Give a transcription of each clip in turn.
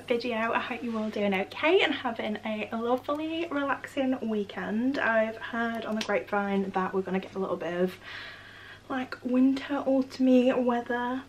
Video. I hope you're all doing okay and having a lovely relaxing weekend. I've heard on the grapevine that we're going to get a little bit of like winter autumny weather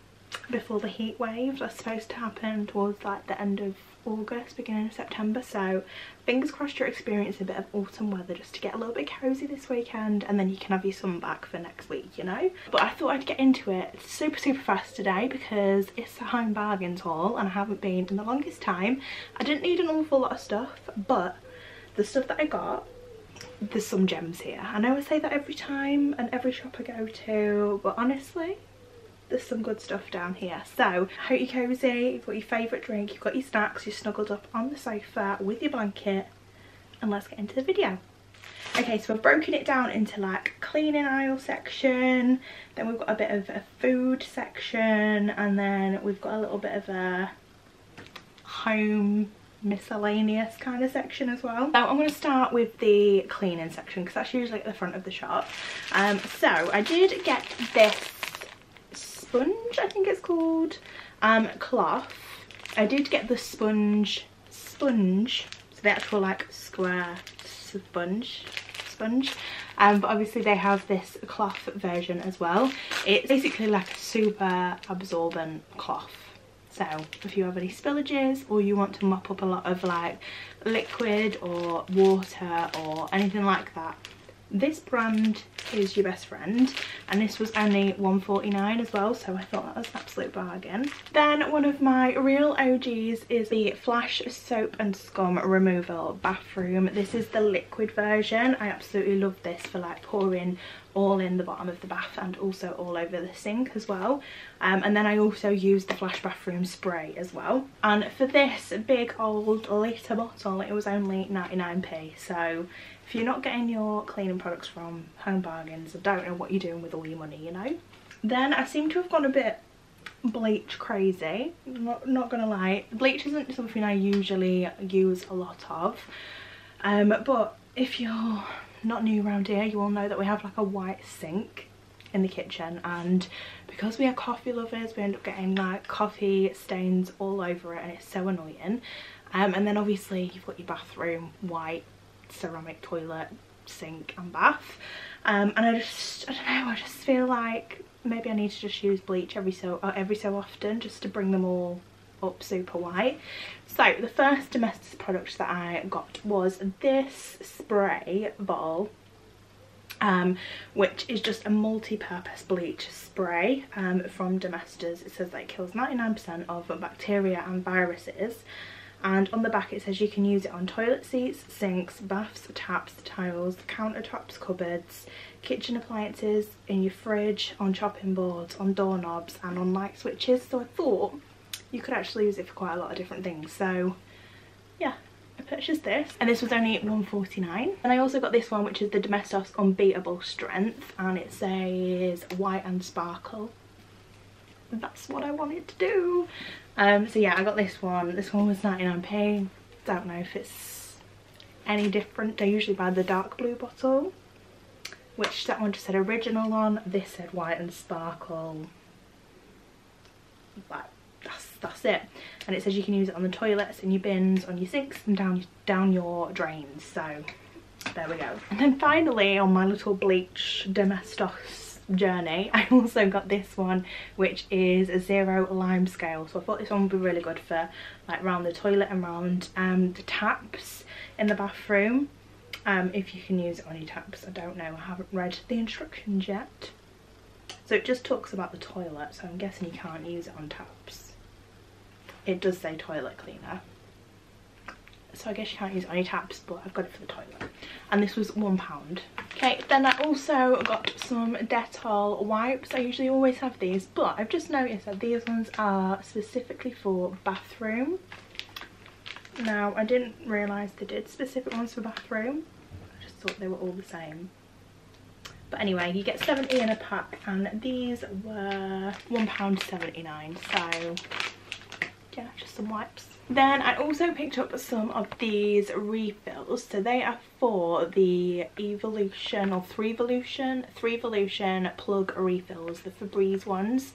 before the heat waves are supposed to happen towards like the end of August, beginning of September, so fingers crossed you're experiencing a bit of autumn weather just to get a little bit cozy this weekend, and then you can have your sun back for next week, you know. But I thought I'd get into it super fast today because it's a home bargains haul and I haven't been in the longest time. I didn't need an awful lot of stuff, but the stuff that I got, there's some gems here. I know I say that every time and every shop I go to, but honestly there's some good stuff down here. So I hope you're cozy, you've got your favourite drink, you've got your snacks, you're snuggled up on the sofa with your blanket, and let's get into the video. Okay, so I've broken it down into like cleaning aisle section, then we've got a bit of a food section, and then we've got a little bit of a home miscellaneous kind of section as well. So I'm going to start with the cleaning section because that's usually at the front of the shop. So I did get this sponge, I think it's called, cloth. I did get the sponge, so the actual like square sponge, but obviously they have this cloth version as well. It's basically like a super absorbent cloth, so if you have any spillages or you want to mop up a lot of like liquid or water or anything like that, this brand is your best friend, and this was only £1.49 as well, so I thought that was an absolute bargain. Then one of my real OGs is the Flash Soap and Scum Removal Bathroom. This is the liquid version. I absolutely love this for like pouring all in the bottom of the bath and also all over the sink as well. And then I also use the Flash Bathroom Spray as well. And for this big old litre bottle it was only 99p, so if you're not getting your cleaning products from Home Bargains, I don't know what you're doing with all your money, you know. Then I seem to have gone a bit bleach crazy, not gonna lie. Bleach isn't something I usually use a lot of, but if you're not new around here you will know that we have like a white sink in the kitchen, and because we are coffee lovers we end up getting like coffee stains all over it and it's so annoying. And then obviously you've got your bathroom white ceramic toilet, sink and bath, and I don't know, I just feel like maybe I need to just use bleach every so often just to bring them all up super white. So the first domestic product that I got was this spray bottle, which is just a multi-purpose bleach spray from Domestos. It says that it kills 99% of bacteria and viruses, and on the back it says you can use it on toilet seats, sinks, baths, taps, tiles, countertops, cupboards, kitchen appliances, in your fridge, on chopping boards, on doorknobs and on light switches. So I thought you could actually use it for quite a lot of different things, so yeah, I purchased this and this was only £1.49. And I also got this one, which is the Domestos Unbeatable Strength, and it says white and sparkle. That's what I wanted to do. So yeah, I got this one. This one was 99p. Don't know if it's any different. I usually buy the dark blue bottle, which that one just said original on. This said white and sparkle. But that's it. And it says you can use it on the toilets, in your bins, on your sinks and down your drains. So there we go. And then finally on my little bleach Domestos journey I also got this one, which is a 0 lime scale. So I thought this one would be really good for like around the toilet and around the taps in the bathroom, if you can use it on your taps. I don't know, I haven't read the instructions yet. So it just talks about the toilet, so I'm guessing you can't use it on taps. It does say toilet cleaner, so I guess you can't use it on your taps, but I've got it for the toilet. And this was £1. Okay, then I also got some Dettol wipes. I usually always have these, but I've just noticed that these ones are specifically for bathroom. Now, I didn't realise they did specific ones for bathroom. I just thought they were all the same. But anyway, you get 70 in a pack, and these were £1.79. So yeah, just some wipes. Then I also picked up some of these refills. So they are for the Evolution or Threevolution plug refills, the Febreze ones.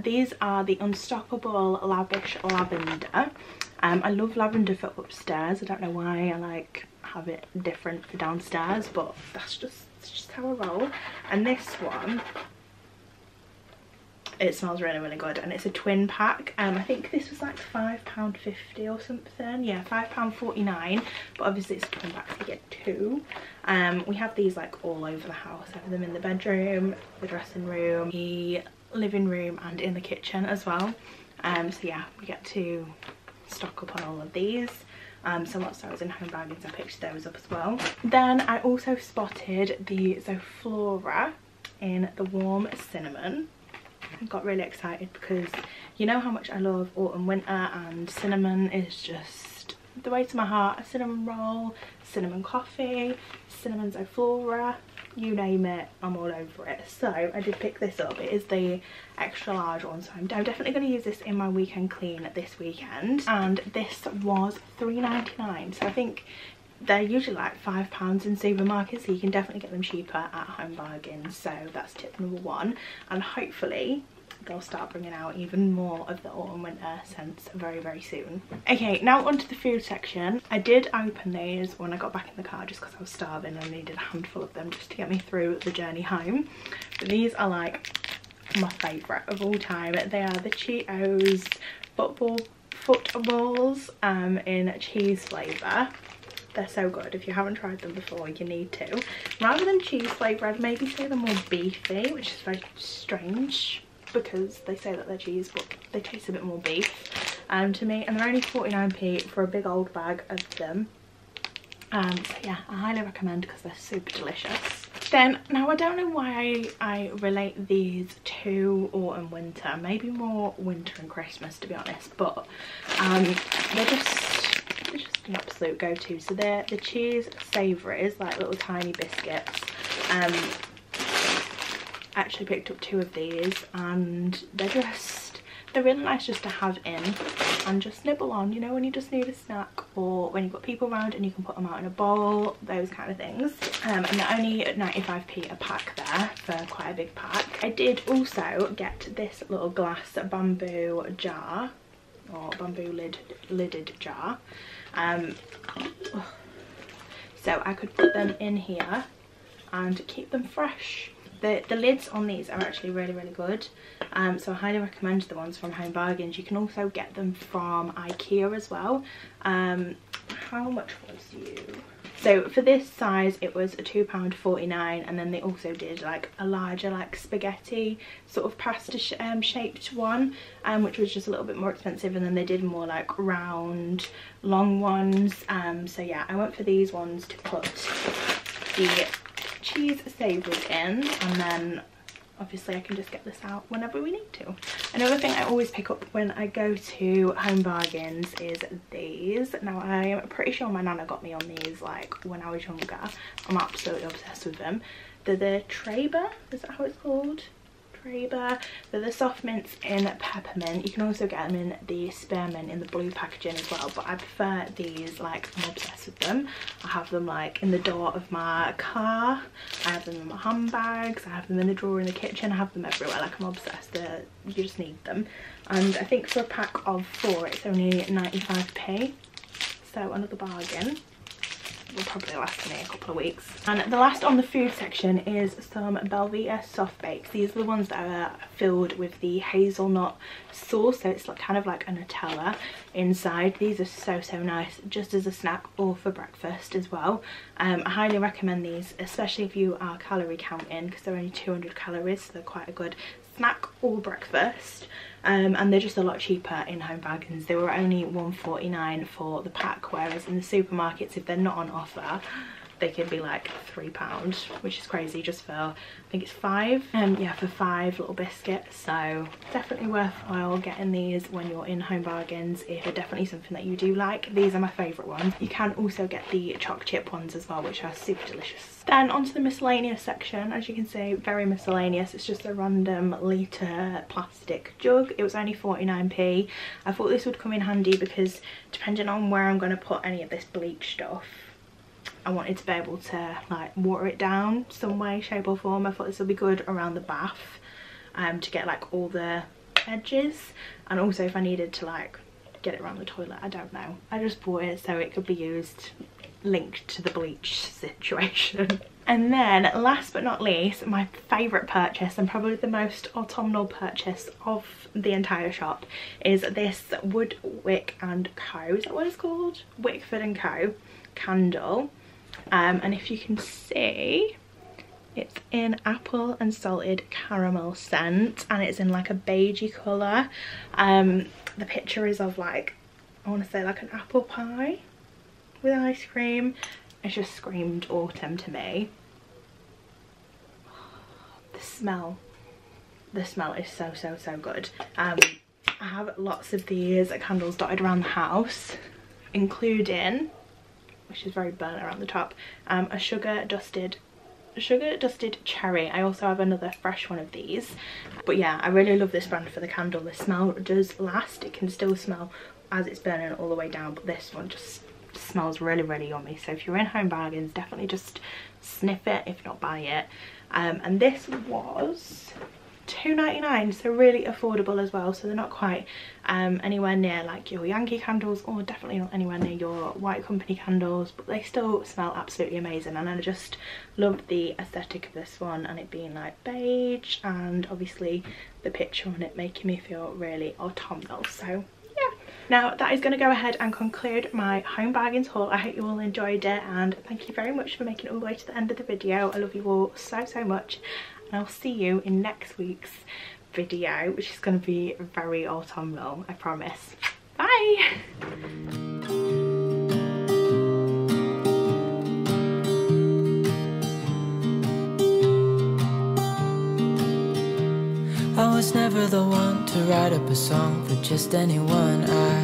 These are the Unstoppable Lavish Lavender. I love lavender for upstairs. I don't know why I like have it different for downstairs, but that's just how I roll. And this one, it smells really, really good, and it's a twin pack. I think this was like £5.50 or something. Yeah, £5.49, but obviously it's a twin pack, so you get two. We have these like all over the house. I have them in the bedroom, the dressing room, the living room, and in the kitchen as well. So yeah, we get to stock up on all of these. So whilst I was in Home Bargains, I picked those up as well. Then I also spotted the Zoflora in the warm cinnamon. I got really excited because you know how much I love autumn winter, and cinnamon is just the way to my heart. A cinnamon roll, cinnamon coffee, cinnamon Zoflora, you name it, I'm all over it. So I did pick this up. It is the extra large one, so I'm definitely going to use this in my weekend clean this weekend. And this was £3.99, so I think they're usually like £5 in supermarkets, so you can definitely get them cheaper at Home Bargains. So that's tip number one, and hopefully they'll start bringing out even more of the autumn winter scents very, very soon. Okay, now onto the food section. I did open these when I got back in the car just because I was starving and needed a handful of them just to get me through the journey home. But these are like my favourite of all time. They are the Cheetos footballs in cheese flavour. They're so good. If you haven't tried them before, you need to. Rather than cheese flavour, I'd maybe say they're more beefy, which is very strange because they say that they're cheese, but they taste a bit more beef to me. And they're only 49p for a big old bag of them. So yeah, I highly recommend because they're super delicious. Then, now I don't know why I relate these to autumn winter, maybe more winter and Christmas to be honest, but they're just an absolute go-to. So they're the cheese Savories, like little tiny biscuits. Actually picked up two of these, and they're really nice just to have in and just nibble on, you know, when you just need a snack, or when you've got people around and you can put them out in a bowl, those kind of things. And they're only at 95p a pack there for quite a big pack. I did also get this little glass bamboo jar, or bamboo lidded jar. So I could put them in here and keep them fresh. The lids on these are actually really, really good. So I highly recommend the ones from Home Bargains. You can also get them from IKEA as well. How much was you? So for this size it was £2.49, and then they also did like a larger like spaghetti sort of pasta shaped one, which was just a little bit more expensive, and then they did more like round long ones. So yeah, I went for these ones to put the cheese Savories in, and then obviously I can just get this out whenever we need to. Another thing I always pick up when I go to Home Bargains is these. Now I am pretty sure my nana got me on these like when I was younger. I'm absolutely obsessed with them. They're the Traber, is that how it's called? Traber. They're the soft mints in peppermint. You can also get them in the spearmint in the blue packaging as well, but I prefer these. Like, I'm obsessed with them. I have them like in the door of my car, I have them in my handbags, I have them in the drawer in the kitchen, I have them everywhere. Like, I'm obsessed. You just need them. And I think for a pack of 4 it's only 95p, so another bargain. Will probably last me a couple of weeks. And the last on the food section is some Belvia soft bakes. These are the ones that are filled with the hazelnut sauce, so it's like kind of like a Nutella inside. These are so nice, just as a snack or for breakfast as well. I highly recommend these, especially if you are calorie counting, because they're only 200 calories, so they're quite a good snack or breakfast. And they're just a lot cheaper in Home Bargains. They were only £1.49 for the pack, whereas in the supermarkets, if they're not on offer, they can be like £3, which is crazy, just for, I think it's 5. Yeah, for 5 little biscuits. So definitely worthwhile getting these when you're in Home Bargains if they're definitely something that you do like. These are my favourite ones. You can also get the choc chip ones as well, which are super delicious. Then onto the miscellaneous section. As you can see, very miscellaneous. It's just a random litre plastic jug. It was only 49p. I thought this would come in handy because depending on where I'm going to put any of this bleach stuff, I wanted to be able to like water it down some way, shape or form. I thought this would be good around the bath to get like all the edges, and also if I needed to like get it around the toilet, I don't know. I just bought it so it could be used linked to the bleach situation. And then last but not least, my favourite purchase and probably the most autumnal purchase of the entire shop is this Wick and Co, is that what it's called? Wickford and Co Candle. And if you can see, it's in apple and salted caramel scent, and it's in like a beigey colour. The picture is of like, I want to say like an apple pie with ice cream. It just screamed autumn to me. The smell is so good. I have lots of these candles dotted around the house, including, which is very burnt around the top, a sugar dusted cherry. I also have another fresh one of these. But yeah, I really love this brand for the candle. The smell does last. It can still smell as it's burning all the way down, but this one just smells really yummy. So if you're in Home Bargains, definitely just sniff it, if not buy it. And this was £2.99, so really affordable as well. So they're not quite anywhere near like your Yankee candles, or definitely not anywhere near your White Company candles, but they still smell absolutely amazing. And I just loved the aesthetic of this one, and it being like beige, and obviously the picture on it making me feel really autumnal. So yeah, now that is going to go ahead and conclude my Home Bargains haul. I hope you all enjoyed it, and thank you very much for making it all the way to the end of the video. I love you all so much, and I'll see you in next week's video, which is going to be very autumnal, I promise. Bye! I was never the one to write up a song for just anyone. I